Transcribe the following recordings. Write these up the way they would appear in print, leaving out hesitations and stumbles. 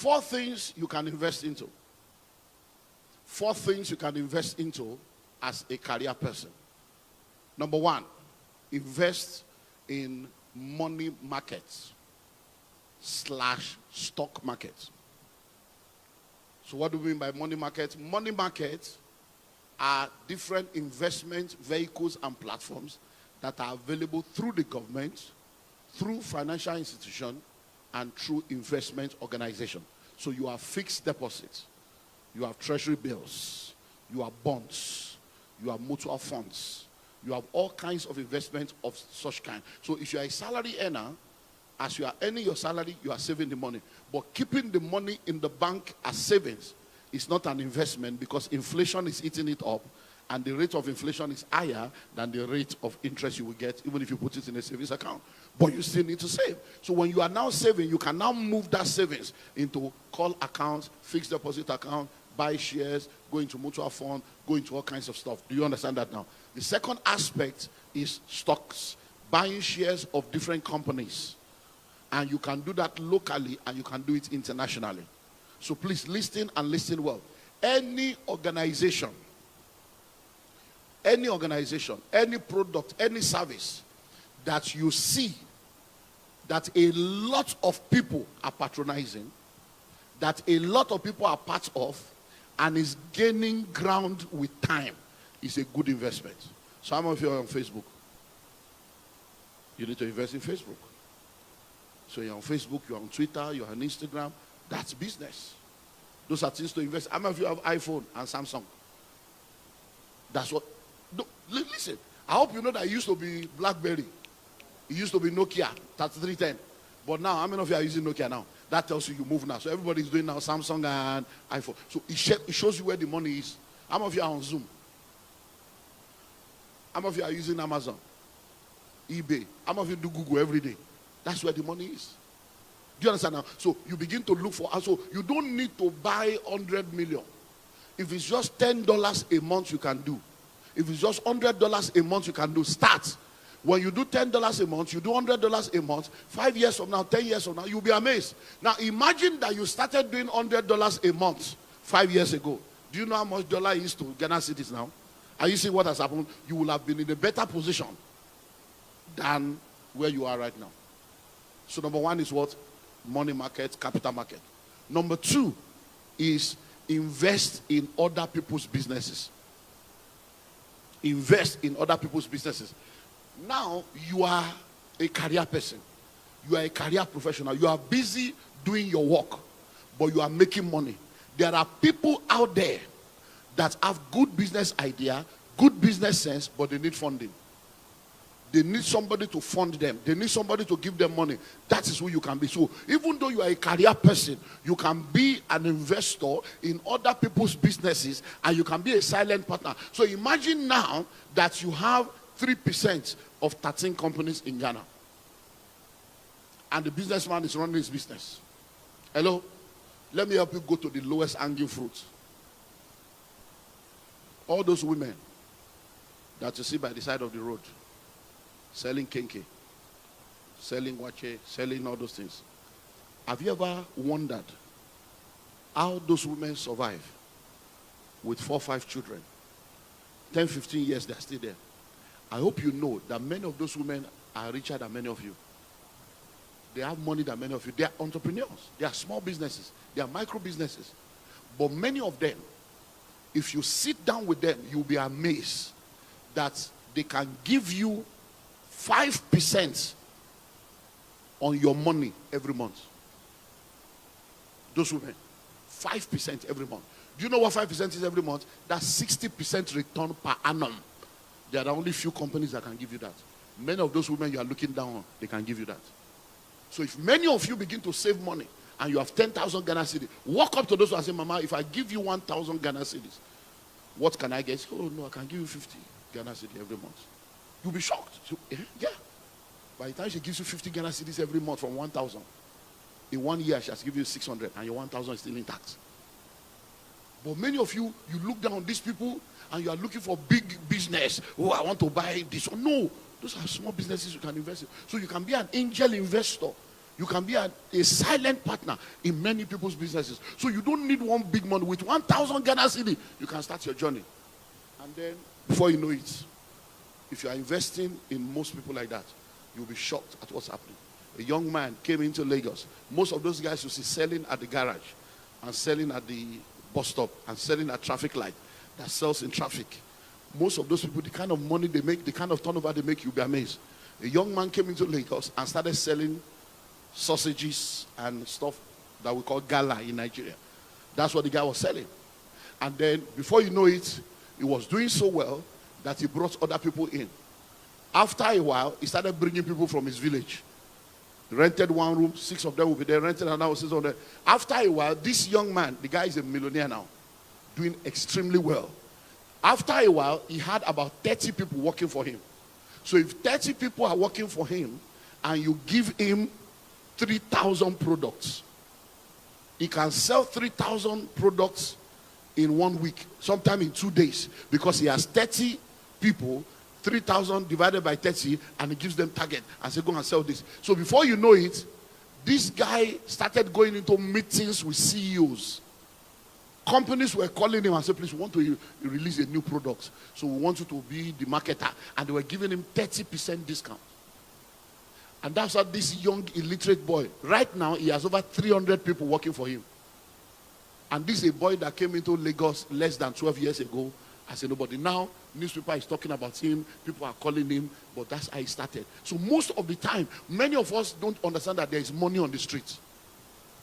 Four things you can invest into. Four things you can invest into as a career person. Number one, invest in money markets / stock markets. So what do we mean by money markets? Money markets are different investment vehicles and platforms that are available through the government, through financial institution, and through investment organization. So you have fixed deposits, you have treasury bills, you have bonds, you have mutual funds, you have all kinds of investments of such kind. So if you are a salary earner, as you are earning your salary, you are saving the money. But keeping the money in the bank as savings is not an investment, because inflation is eating it up, and the rate of inflation is higher than the rate of interest you will get even if you put it in a savings account. But you still need to save. So when you are now saving, you can now move that savings into call accounts, fixed deposit account, buy shares, go into mutual fund, go into all kinds of stuff. Do you understand that now? The second aspect is stocks, buying shares of different companies. And you can do that locally and you can do it internationally. So please listen and listen well. Any organization, any product, any service that you see that a lot of people are patronizing, that a lot of people are part of, and is gaining ground with time, is a good investment. Some of you are on Facebook. You need to invest in Facebook. So you're on Facebook, you're on Twitter, you're on Instagram. That's business. Those are things to invest. How many of you have iPhone and Samsung? That's what. No, listen, I hope you know that it used to be BlackBerry. It used to be Nokia 3310. But now, how many of you are using Nokia now? That tells you move now. So everybody's doing now Samsung and iPhone. So it shows you where the money is. How many of you are on Zoom? How many of you are using Amazon? eBay? How many of you do Google every day? That's where the money is. Do you understand now? So you begin to look for, so you don't need to buy 100 million. If it's just $10 a month, you can do. If it's just $100 a month, you can do. Start. When you do $10 a month, you do $100 a month, 5 years from now, 10 years from now, you'll be amazed. Now imagine that you started doing $100 a month 5 years ago. Do you know how much dollar is to Ghana cedis now? And you see what has happened? You will have been in a better position than where you are right now. So number one is what? Money market, capital market. Number two is invest in other people's businesses. Invest in other people's businesses. Now you are a career person. You are a career professional. You are busy doing your work, but you are making money. There are people out there that have good business idea, good business sense, but they need funding. They need somebody to fund them. They need somebody to give them money. That is who you can be. So even though you are a career person, you can be an investor in other people's businesses, and you can be a silent partner. So imagine now that you have 3% of 13 companies in Ghana, and the businessman is running his business. Hello? Let me help you go to the lowest hanging fruit. All those women that you see by the side of the road, selling kenke, selling wache, selling all those things. Have you ever wondered how those women survive with 4 or 5 children? 10, 15 years, they're still there. I hope you know that many of those women are richer than many of you. They have money than many of you. They are entrepreneurs. They are small businesses. They are micro businesses. But many of them, if you sit down with them, you'll be amazed that they can give you 5% on your money every month. Those women, 5% every month. Do you know what 5% is every month? That's 60% return per annum. There are only few companies that can give you that. Many of those women you are looking down on, they can give you that. So if many of you begin to save money and you have 10,000 Ghana cedis, walk up to those and say, Mama, if I give you 1,000 Ghana cedis, what can I get? Oh, no, I can give you 50 Ghana cedis every month. You'll be shocked. So, yeah. By the time she gives you 50 Ghana cedis every month from 1,000, in 1 year she has given you 600 and your 1,000 is still intact. But many of you, you look down on these people and you are looking for big business. Oh, I want to buy this. Oh, no, those are small businesses you can invest in. So you can be an angel investor. You can be a silent partner in many people's businesses. So you don't need one big money. With 1,000 Ghana cedi, you can start your journey. And then, before you know it, if you are investing in most people like that, you'll be shocked at what's happening. A young man came into Lagos. Most of those guys you see selling at the garage and selling at the bus stop and selling at traffic light that sells in traffic. Most of those people, the kind of money they make, the kind of turnover they make, you'll be amazed. A young man came into Lagos and started selling sausages and stuff that we call gala in Nigeria. That's what the guy was selling. And then, before you know it, he was doing so well that he brought other people in. After a while, he started bringing people from his village. He rented one room, 6 of them will be there, rented another 6 of them. After a while, this young man, the guy is a millionaire now, doing extremely well. After a while, he had about 30 people working for him. So if 30 people are working for him and you give him 3,000 products, he can sell 3,000 products in 1 week, sometime in 2 days, because he has 30 people, 3,000 divided by 30, and he gives them target and say, go and sell this. So before you know it, this guy started going into meetings with CEOs. Companies were calling him and said, please, we want to release a new product. So we want you to be the marketer. And they were giving him 30% discount. And that's how this young illiterate boy, right now, he has over 300 people working for him. And this is a boy that came into Lagos less than 12 years ago as a nobody. Now, newspaper is talking about him, people are calling him, but that's how he started. So most of the time, many of us don't understand that there is money on the street.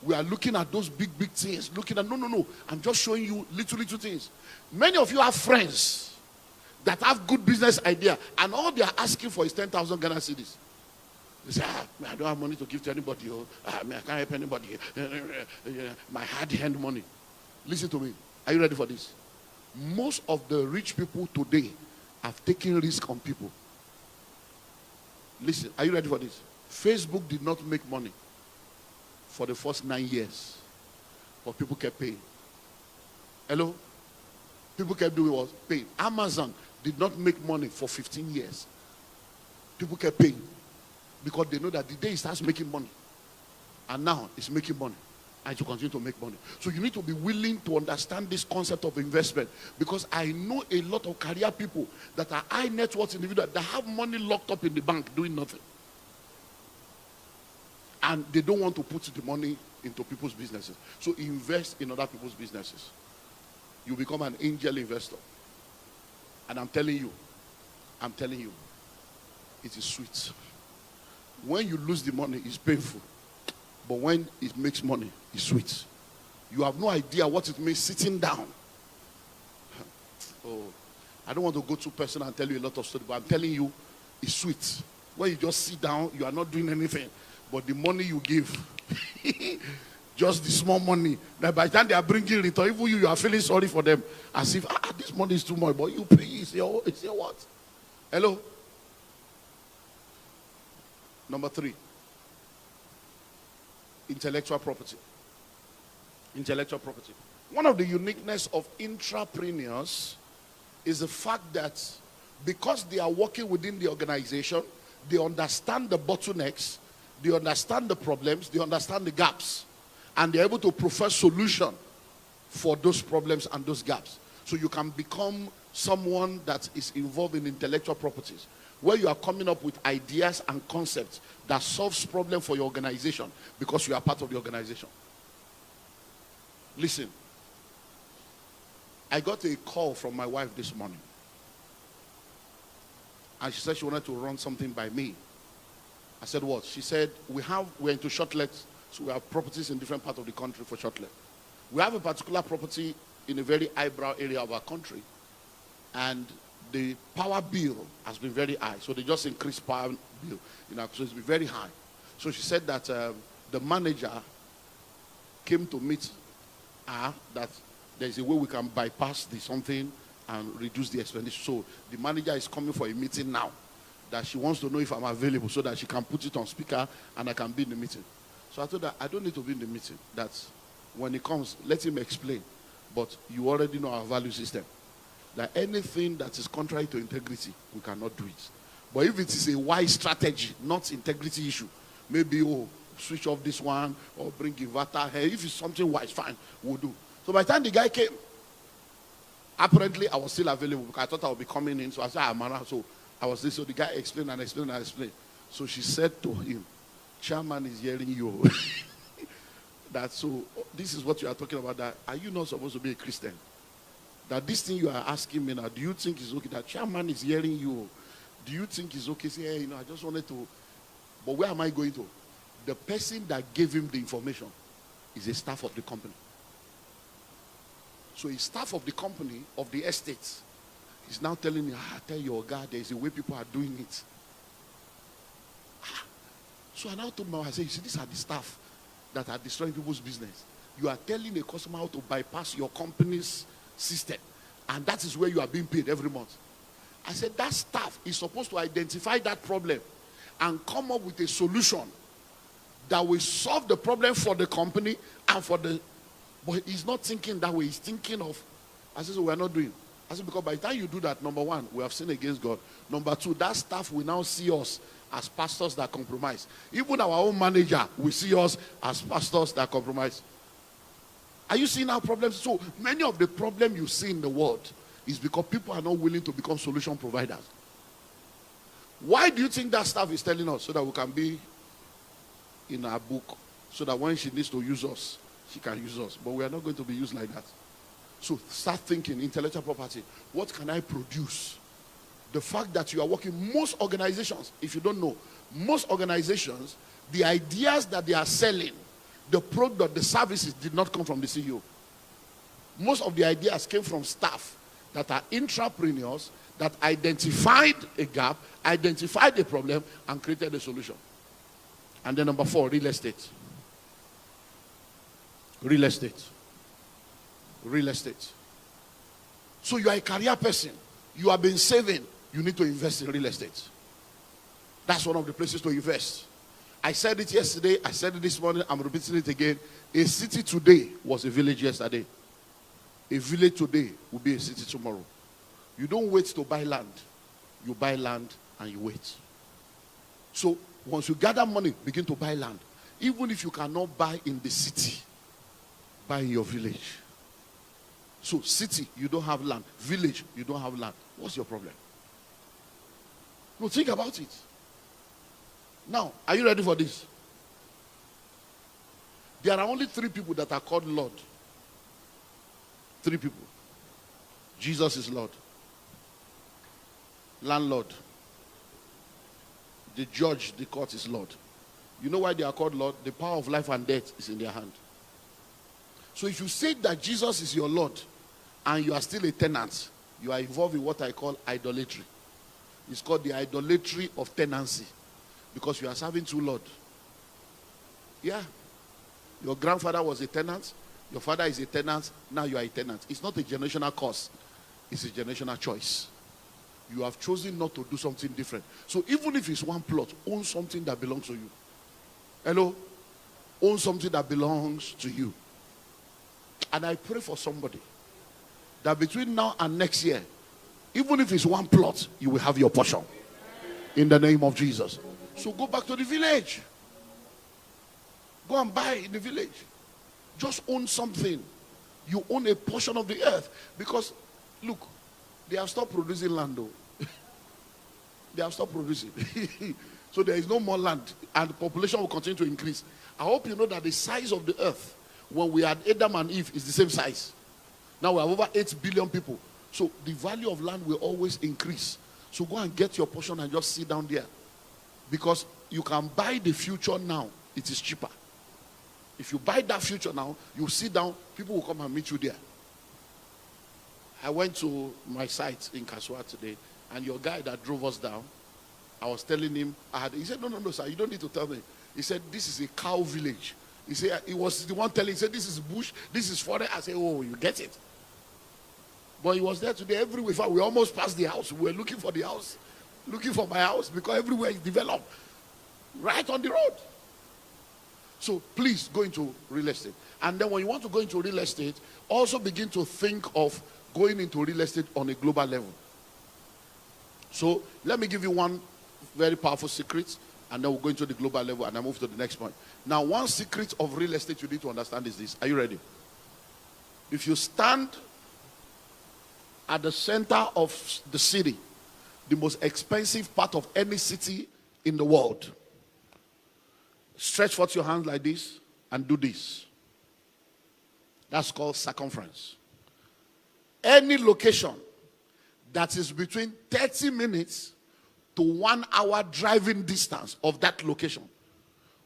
We are looking at those big things, looking at, no, I'm just showing you little things. Many of you have friends that have good business idea, and all they are asking for is 10,000 Ghana cedis. They say, I don't have money to give to anybody. I can't help anybody. My hard-earned money. Listen to me. Are you ready for this? Most of the rich people today have taken risk on people. Listen, are you ready for this? Facebook did not make money for the first 9 years, but people kept paying. Hello? People kept doing what? Paying. Amazon did not make money for 15 years. People kept paying because they know that the day it starts making money, and now it's making money, and you continue to make money. So you need to be willing to understand this concept of investment, because I know a lot of career people that are high net worth individuals that have money locked up in the bank doing nothing. And they don't want to put the money into people's businesses. So invest in other people's businesses. You become an angel investor. And I'm telling you, it is sweet. When you lose the money, it's painful. But when it makes money, it's sweet. You have no idea what it means sitting down. Oh, I don't want to go too personal and tell you a lot of stories, but I'm telling you, it's sweet. When you just sit down, you are not doing anything. But the money you give, just the small money, that by the time they are bringing return, even you are feeling sorry for them, as if, this money is too much, but you pay, it's your what? Hello? Number 3, intellectual property. Intellectual property. One of the uniqueness of intrapreneurs is the fact that because they are working within the organization, they understand the bottlenecks, they understand the problems, they understand the gaps, and they're able to provide solution for those problems and those gaps. So you can become someone that is involved in intellectual properties, where you are coming up with ideas and concepts that solves problems for your organization because you are part of the organization. Listen, I got a call from my wife this morning, and she said she wanted to run something by me. I said, what? She said, we're into short-let, so we have properties in different parts of the country for short-let. We have a particular property in a very highbrow area of our country, and the power bill has been very high. So they just increased power bill, so it's been very high. So she said that the manager came to meet her, that there's a way we can bypass the something and reduce the expenditure. So the manager is coming for a meeting now, that she wants to know if I'm available so that she can put it on speaker and I can be in the meeting. So I told her, I don't need to be in the meeting. That when he comes, let him explain. But you already know our value system. That anything that is contrary to integrity, we cannot do it. But if it is a wise strategy, not integrity issue, maybe, switch off this one or bring inverter. Hey, if it's something wise, fine, we'll do. So by the time the guy came, apparently I was still available because I thought I would be coming in. So I said, I'm around. So I was this. So the guy explained and explained and explained. So she said to him, chairman is hearing you. That so this is what you are talking about. That are you not supposed to be a Christian? That this thing you are asking me now, do you think it's okay? That chairman is hearing you. Do you think it's okay? Say, hey, I just wanted to. But where am I going to? The person that gave him the information is a staff of the company. So a staff of the company, of the estate, is now telling me, tell your God, there is a way people are doing it. So I now told my wife, I said, you see, these are the staff that are destroying people's business. You are telling a customer how to bypass your company's system. And that is where you are being paid every month. I said, that staff is supposed to identify that problem and come up with a solution that will solve the problem for the company and for the... But he's not thinking that way. He's thinking of... I said, so we are not doing. I said, because by the time you do that, number one, we have sinned against God. Number two, that staff will now see us as pastors that compromise. Even our own manager will see us as pastors that compromise. Are you seeing our problems? So many of the problems you see in the world is because people are not willing to become solution providers. Why do you think that staff is telling us? So that we can be in our book. So that when she needs to use us, she can use us. But we are not going to be used like that. So start thinking, intellectual property. What can I produce? The fact that you are working, most organizations, if you don't know, most organizations, the ideas that they are selling, the product, the services did not come from the CEO. Most of the ideas came from staff that are entrepreneurs that identified a gap, identified a problem, and created a solution. And then number 4, real estate. Real estate. Real estate. So you are a career person. You have been saving. You need to invest in real estate. That's one of the places to invest. I said it yesterday. I said it this morning. I'm repeating it again. A city today was a village yesterday. A village today will be a city tomorrow. You don't wait to buy land. You buy land and you wait. So once you gather money, begin to buy land. Even if you cannot buy in the city, buy in your village. So city, you don't have land. Village, you don't have land. What's your problem? No, think about it. Now, are you ready for this? There are only 3 people that are called Lord. 3 people. Jesus is Lord. Landlord. The judge, the court is Lord. You know why they are called Lord? The power of life and death is in their hand. So if you say that Jesus is your Lord and you are still a tenant, you are involved in what I call idolatry. It's called the idolatry of tenancy. Because you are serving 2 lords. Yeah. Your grandfather was a tenant. Your father is a tenant. Now you are a tenant. It's not a generational curse. It's a generational choice. You have chosen not to do something different. So even if it's one plot, own something that belongs to you. Hello? Own something that belongs to you. And I pray for somebody that between now and next year, even if it's one plot, you will have your portion. In the name of Jesus. So go back to the village. Go and buy in the village. Just own something. You own a portion of the earth. Because, look, they have stopped producing land though. They have stopped producing. So there is no more land. And the population will continue to increase. I hope you know that the size of the earth, when we had Adam and Eve, is the same size. Now we have over 8 billion people. So the value of land will always increase. So go and get your portion and just sit down there. Because you can buy the future now. It is cheaper. If you buy that future now, you sit down, people will come and meet you there. I went to my site in Kasua today, and your guy that drove us down, I was telling him, he said, no, sir, you don't need to tell me. He said, this is a cow village. He said, he was the one telling, he said, this is bush, this is forest. I said, oh, you get it. But he was there today everywhere. We almost passed the house. We were looking for the house, looking for my house, because everywhere is developed. Right on the road. So please go into real estate. And then when you want to go into real estate, also begin to think of going into real estate on a global level. So let me give you one very powerful secret. And then we'll go into the global level and I move to the next point. Now, one secret of real estate you need to understand is this. Are you ready? If you stand at the center of the city, the most expensive part of any city in the world, stretch forth your hands like this and do this. That's called circumference. Any location that is between 30 minutes to 1 hour driving distance of that location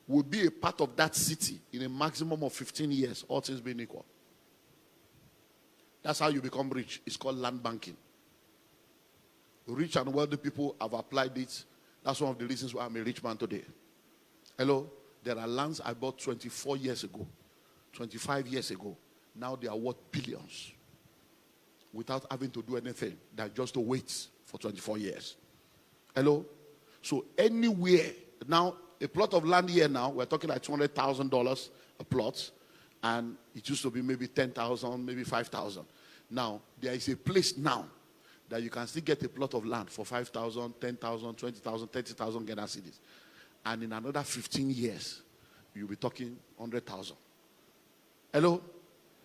will be a part of that city in a maximum of 15 years, all things being equal. That's how you become rich. It's called land banking. Rich and wealthy people have applied it. That's one of the reasons why I'm a rich man today. Hello? There are lands I bought 24 years ago, 25 years ago. Now they are worth billions without having to do anything. They're just to wait for 24 years. Hello? So anywhere, now a plot of land here now, we're talking like $200,000 a plot, and it used to be maybe 10,000, maybe 5,000. Now, there is a place now that you can still get a plot of land for 5,000, 10,000, 20,000, 30,000 Ghana cedis. And in another 15 years, you'll be talking 100,000. Hello?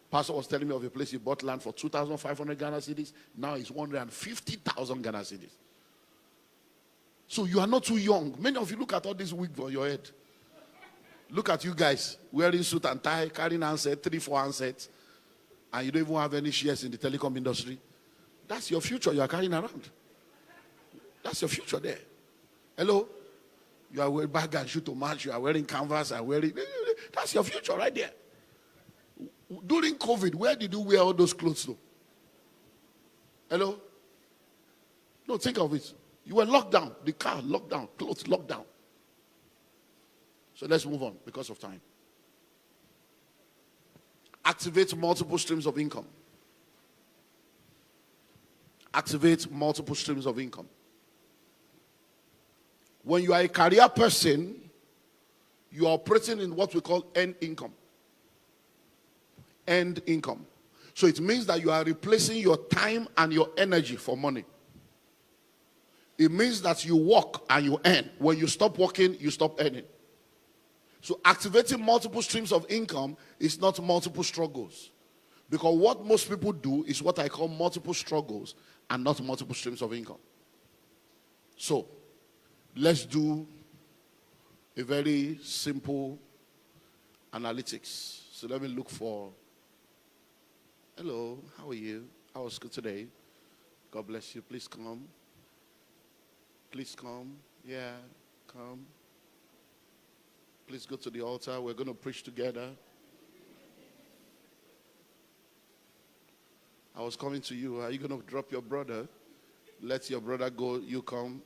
Pastor was telling me of a place he bought land for 2,500 Ghana cedis. Now it's 150,000 Ghana cedis. So you are not too young. Many of you look at all these wigs on your head. Look at you guys wearing suit and tie, carrying handset, 3-4 handsets, and you don't even have any shares in the telecom industry. That's your future you are carrying around. That's your future there. Hello? You are wearing bag and shoe to match. You are wearing canvas and wearing. That's your future right there. During COVID, where did you wear all those clothes though? Hello? No, think of it. You were locked down. The car locked down. Clothes locked down. So let's move on because of time. Activate multiple streams of income. Activate multiple streams of income. When you are a career person, you are operating in what we call end income. End income. So it means that you are replacing your time and your energy for money. It means that you work and you earn. When you stop working, you stop earning. So activating multiple streams of income is not multiple struggles. Because what most people do is what I call multiple struggles and not multiple streams of income. So, let's do a very simple analytics. So let me look for, hello, how are you? How was school today? God bless you. Please come. Please come. Yeah, come. Please go to the altar. We're going to preach together. I was coming to you. Are you going to drop your brother? Let your brother go. You come.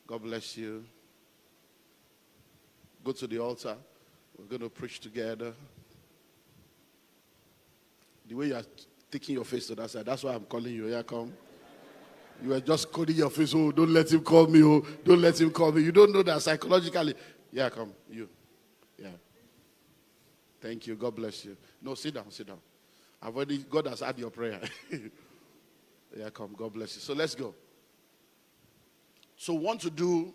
God bless you. Go to the altar. We're going to preach together. The way you are taking your face to that side, that's why I'm calling you. Yeah, come. You were just coding your face. Oh, don't let him call me. Oh, don't let him call me. You don't know that psychologically. Yeah, come. You. Yeah. Thank you. God bless you. No, sit down. Sit down. God has heard your prayer. Yeah, come. God bless you. So let's go. So want to do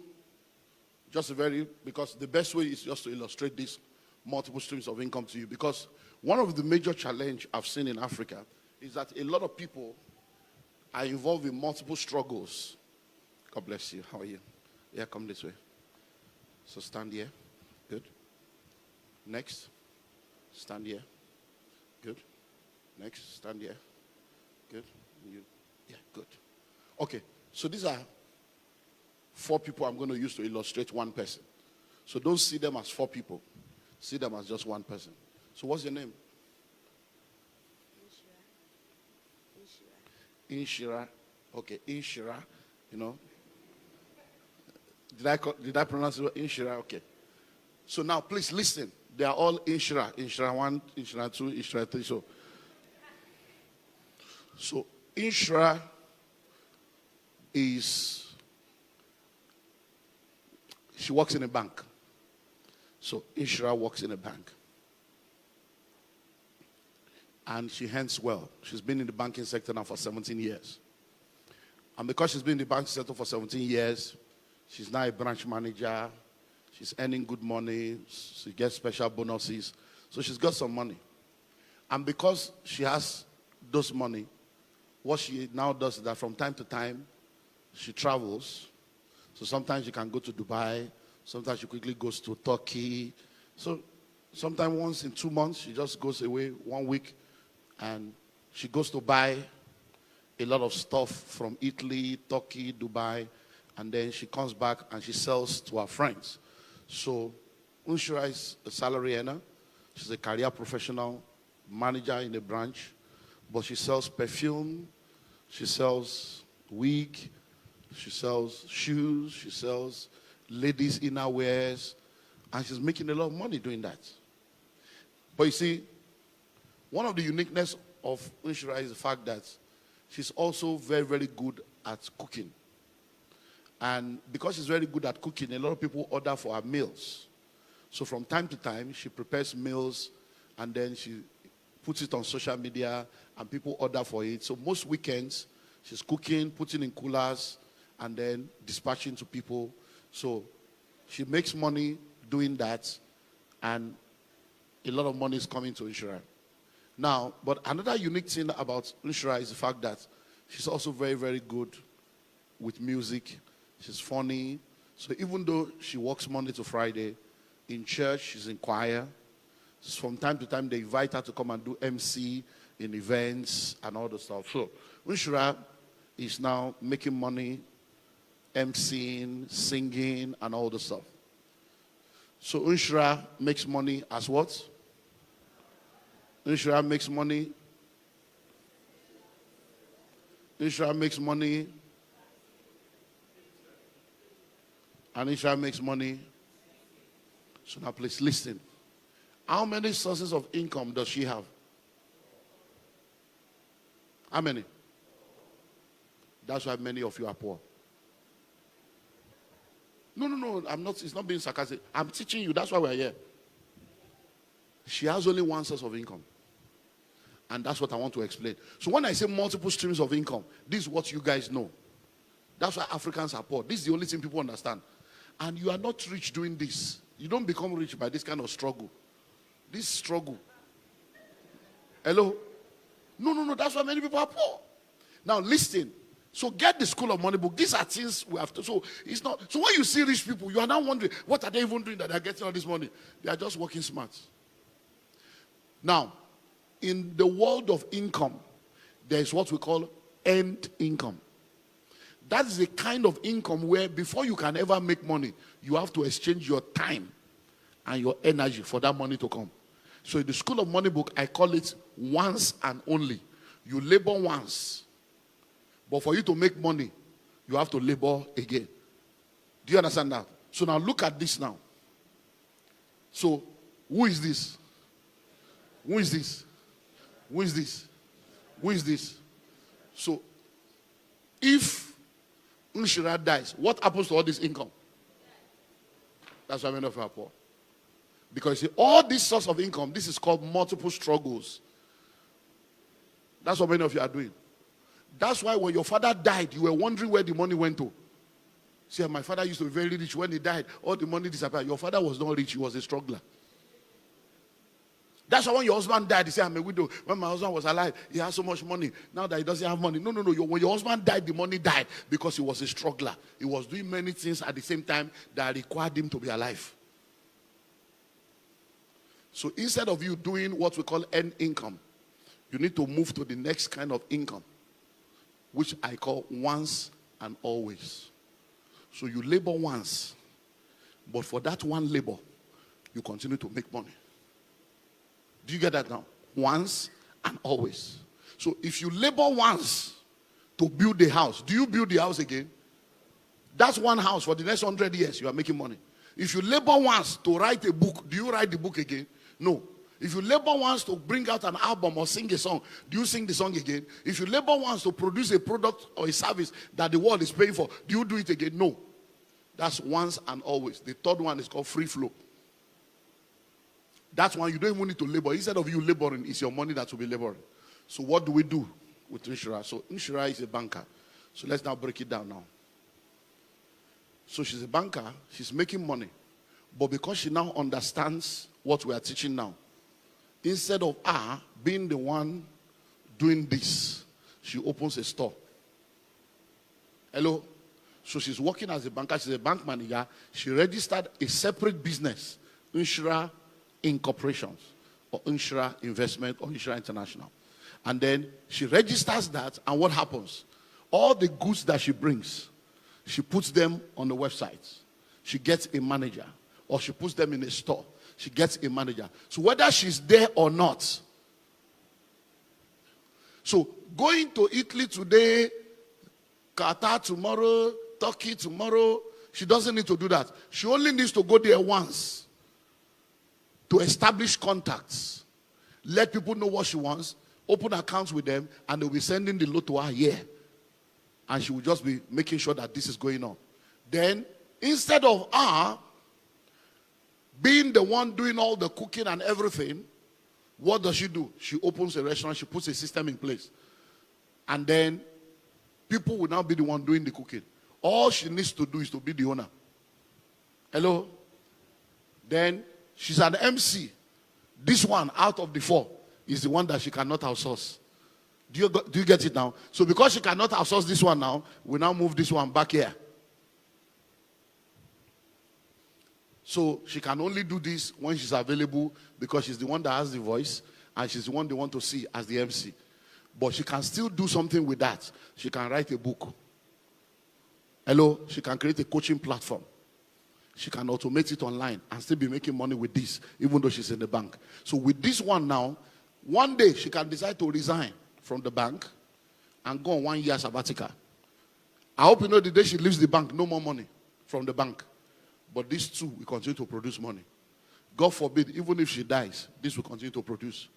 just because the best way is just to illustrate these multiple streams of income to you. Because one of the major challenge I've seen in Africa is that a lot of people are involved in multiple struggles. God bless you. How are you? Yeah, come this way. So stand here. Good. Next. Stand here. Good. Next. Stand here. Good. Yeah, good. Okay. So these are 4 people I'm going to use to illustrate one person. So don't see them as 4 people. See them as just one person. So what's your name? Inshira. Okay, Inshira. You know. Did I pronounce it? Inshira? Okay. So now please listen. They are all Inshira. Inshira 1, Inshira 2, Inshira 3. So Inshira she works in a bank. So Inshira works in a bank. And she earns well. She's been in the banking sector now for 17 years. And because she's been in the banking sector for 17 years, She's now a branch manager. She's earning good money. She gets special bonuses. So she's got some money. And because she has those money, what she now does is that from time to time, she travels. So sometimes she can go to Dubai. Sometimes she quickly goes to Turkey. So sometimes once in 2 months, she just goes away 1 week. And she goes to buy a lot of stuff from Italy, Turkey, Dubai. And then she comes back and she sells to her friends. So Unshira is a salary earner. She's a career professional, manager in a branch. But she sells perfume. She sells wig. She sells shoes. She sells ladies' innerwears. And she's making a lot of money doing that. But you see, one of the uniqueness of Unshira is the fact that she's also very, very good at cooking. And because she's very good at cooking, a lot of people order for her meals. So from time to time, she prepares meals and then she puts it on social media and people order for it. So most weekends, she's cooking, putting in coolers, and then dispatching to people. So she makes money doing that, and a lot of money is coming to Unshira. Now, but another unique thing about Unshira is the fact that she's also very, very good with music. She's funny. So even though she works Monday to Friday, in church, she's in choir. So from time to time, they invite her to come and do MC in events and all the stuff. So Unshira is now making money, MCing, singing, and all the stuff. So Unshira makes money as what? Unshira makes money. Unshira makes money. And Unshira makes money. So now please listen. How many sources of income does she have? How many? That's why many of you are poor. No, I'm not, it's not being sarcastic. I'm teaching you, that's why we're here. She has only one source of income. And that's what I want to explain. So when I say multiple streams of income, this is what you guys know. That's why Africans are poor. This is the only thing people understand. And you are not rich doing this. You don't become rich by this kind of struggle. This struggle. Hello? No, that's why many people are poor. Now listen. So get the School of Money book. These are things we have to. So it's not. So when you see rich people, you are now wondering, what are they even doing that they are getting all this money? They are just working smart. Now, in the world of income, there is what we call earned income. That is the kind of income where before you can ever make money, you have to exchange your time and your energy for that money to come. So in the School of Money book, I call it once and only. You labor once. But for you to make money, you have to labor again. Do you understand that? So now look at this now. So who is this? Who is this? Who is this? Who is this? So if Unshira dies, what happens to all this income? That's why many of you are poor. Because see, all this source of income, this is called multiple struggles. That's what many of you are doing. That's why when your father died, you were wondering where the money went to. See, my father used to be very rich. When he died, all the money disappeared. Your father was not rich. He was a struggler. That's why when your husband died, he said, I'm a widow. When my husband was alive, he had so much money. Now that he doesn't have money. No. When your husband died, the money died because he was a struggler. He was doing many things at the same time that required him to be alive. So instead of you doing what we call earned income, you need to move to the next kind of income, which I call once and always. So you labor once, but for that one labor, you continue to make money. Do you get that now? Once and always. So if you labor once to build the house, do you build the house again? That's one house for the next 100 years, you are making money. If you labor once to write a book, do you write the book again? No. If you labor once to bring out an album or sing a song, do you sing the song again? If you labor once to produce a product or a service that the world is paying for, do you do it again? No. That's once and always. The third one is called free flow. That's one you don't even need to labor. Instead of you laboring, it's your money that will be laboring. So what do we do with Unshira? So Unshira is a banker. So let's now break it down now. So she's a banker. She's making money. But because she now understands what we are teaching now, instead of her being the one doing this, she opens a store. Hello? So she's working as a banker. She's a bank manager. She registered a separate business, Inshura Incorporations, or Inshura Investment, or Inshura International. And then she registers that, and what happens? All the goods that she brings, she puts them on the website. She gets a manager. Or she puts them in a store. She gets a manager. So whether she's there or not. So going to Italy today, Qatar tomorrow, Turkey tomorrow, she doesn't need to do that. She only needs to go there once to establish contacts. Let people know what she wants. Open accounts with them, and they'll be sending the load to her here. And she will just be making sure that this is going on. Then, instead of her being the one doing all the cooking and everything, what does she do? She opens a restaurant, she puts a system in place. And then, people will now be the one doing the cooking. All she needs to do is to be the owner. Hello? Then, she's an MC. This one, out of the 4, is the one that she cannot outsource. Do you get it now? So because she cannot outsource this one now, we now move this one back here. So she can only do this when she's available because she's the one that has the voice and she's the one they want to see as the MC. But she can still do something with that. She can write a book. Hello? She can create a coaching platform. She can automate it online and still be making money with this, even though she's in the bank. So with this one now, one day she can decide to resign from the bank and go on 1 year sabbatical. I hope you know the day she leaves the bank, no more money from the bank. But these two will continue to produce money. God forbid, even if she dies, this will continue to produce.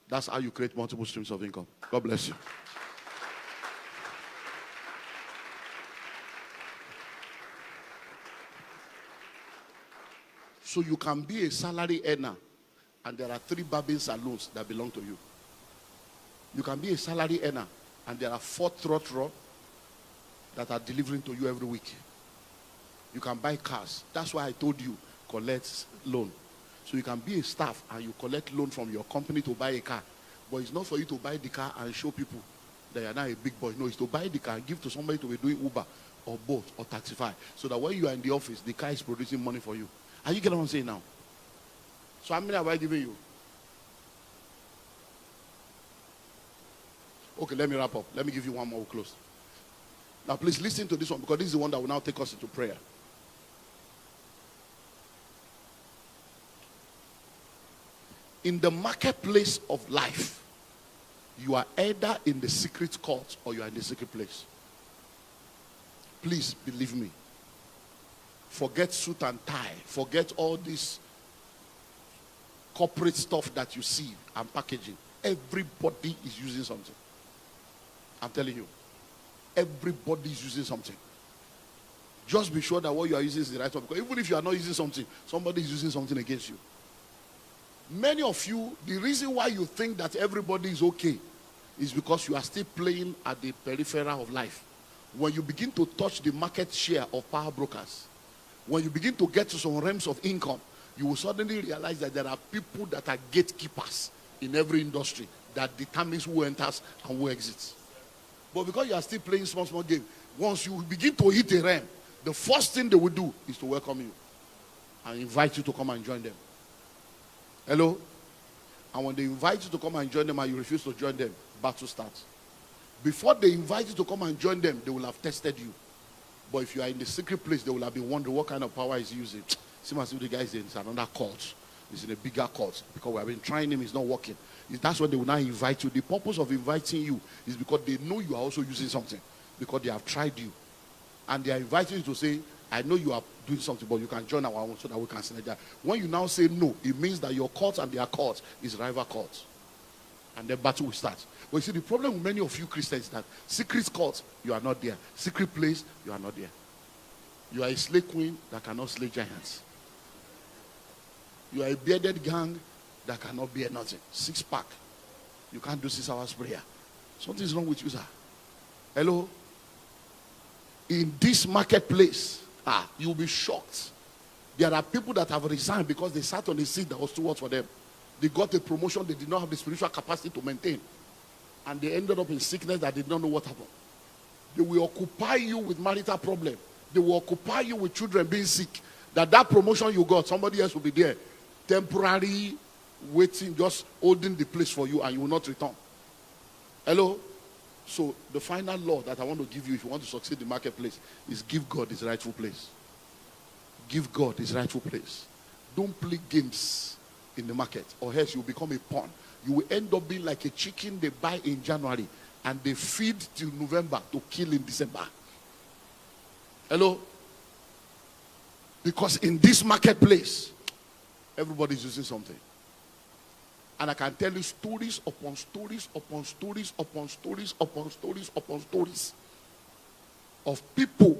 That's how you create multiple streams of income. God bless you. So you can be a salary earner, and there are 3 barbing saloons that belong to you. You can be a salary earner, and there are 4 trotro that are delivering to you every week. You can buy cars. That's why I told you, collect loan. So you can be a staff and you collect loan from your company to buy a car. But it's not for you to buy the car and show people that you're not a big boy. No, it's to buy the car and give to somebody to be doing Uber or Bolt or Taxify. So that when you are in the office, the car is producing money for you. Are you getting what I'm saying now? So how many have I given you? Okay, let me wrap up. Let me give you one more close. Now please listen to this one because this is the one that will now take us into prayer. In the marketplace of life, you are either in the secret court or you are in the secret place. Please believe me. Forget suit and tie. Forget all this corporate stuff that you see and packaging. Everybody is using something. I'm telling you. Everybody is using something. Just be sure that what you are using is the right one. Because even if you are not using something, somebody is using something against you. Many of you, the reason why you think that everybody is okay is because you are still playing at the peripheral of life. When you begin to touch the market share of power brokers, when you begin to get to some realms of income, you will suddenly realize that there are people that are gatekeepers in every industry that determines who enters and who exits. But because you are still playing small game, once you begin to hit a realm, the first thing they will do is to welcome you and invite you to come and join them. Hello? And when they invite you to come and join them and you refuse to join them, battle starts. Before they invite you to come and join them, they will have tested you. But if you are in the secret place, they will have been wondering what kind of power he's using. Seems as if the guy is in another cult. He's in a bigger cult. Because we have been trying him, he's not working. That's when they will now invite you. The purpose of inviting you is because they know you are also using something. Because they have tried you. And they are inviting you to say, I know you are doing something, but you can join our own so that we can synergize. When you now say no, it means that your cult and their cult is rival cult. And then battle will start. But you see, the problem with many of you Christians is that secret cult, you are not there. Secret place, you are not there. You are a slay queen that cannot slay giants. You are a bearded gang that cannot bear nothing. 6-pack. You can't do 6 hours prayer. Something is wrong with you, sir. Hello? In this marketplace, You'll be shocked. There are people that have resigned because they sat on a seat that was too hot for them. They got a promotion they did not have the spiritual capacity to maintain. And they ended up in sickness that did not know what happened. They will occupy you with marital problem. They will occupy you with children being sick. That promotion you got, somebody else will be there. Temporary waiting, just holding the place for you, and you will not return. Hello? So the final law that I want to give you if you want to succeed in the marketplace is give God his rightful place. Give God his rightful place. Don't play games in the market, or else you will become a pawn. You will end up being like a chicken they buy in January and they feed till November to kill in December. Hello? Because in this marketplace, everybody's using something. And I can tell you stories upon stories upon stories upon stories upon stories upon stories of people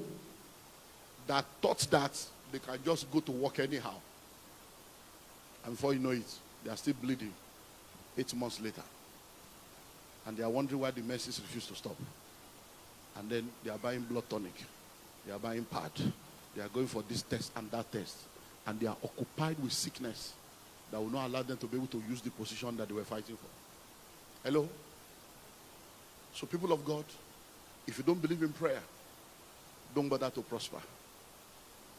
that thought that they can just go to work anyhow. And before you know it, they are still bleeding 8 months later. And they are wondering why the mercies refuse to stop. And then they are buying blood tonic. They are buying pad. They are going for this test and that test. And they are occupied with sickness that will not allow them to be able to use the position that they were fighting for. Hello? So people of God, if you don't believe in prayer, don't bother to prosper.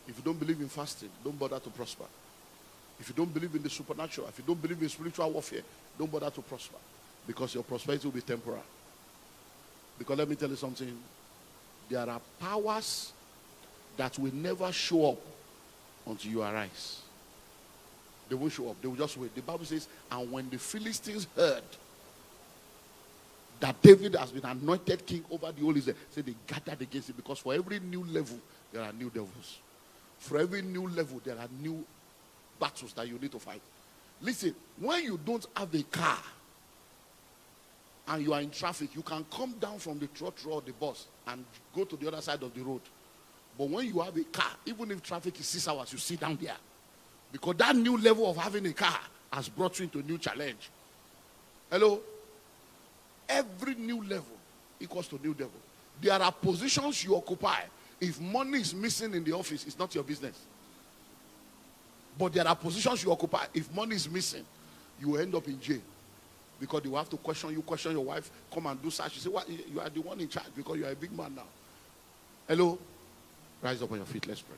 If you don't believe in fasting, don't bother to prosper. If you don't believe in the supernatural, if you don't believe in spiritual warfare, don't bother to prosper. Because your prosperity will be temporal. Because let me tell you something. There are powers that will never show up until you arise. They won't show up. They will just wait. The Bible says, and when the Philistines heard that David has been anointed king over the whole Israel, so they gathered against him. Because for every new level, there are new devils. For every new level, there are new battles that you need to fight. Listen, when you don't have a car and you are in traffic, you can come down from the trotro or the bus and go to the other side of the road. But when you have a car, even if traffic is 6 hours, you sit down there. Because that new level of having a car has brought you into a new challenge. Hello? Every new level equals to new level. There are positions you occupy. If money is missing in the office, it's not your business. But there are positions you occupy. If money is missing, you will end up in jail. Because they will have to question you, question your wife, come and do such. You say, what? You are the one in charge because you are a big man now. Hello? Rise up on your feet. Let's pray.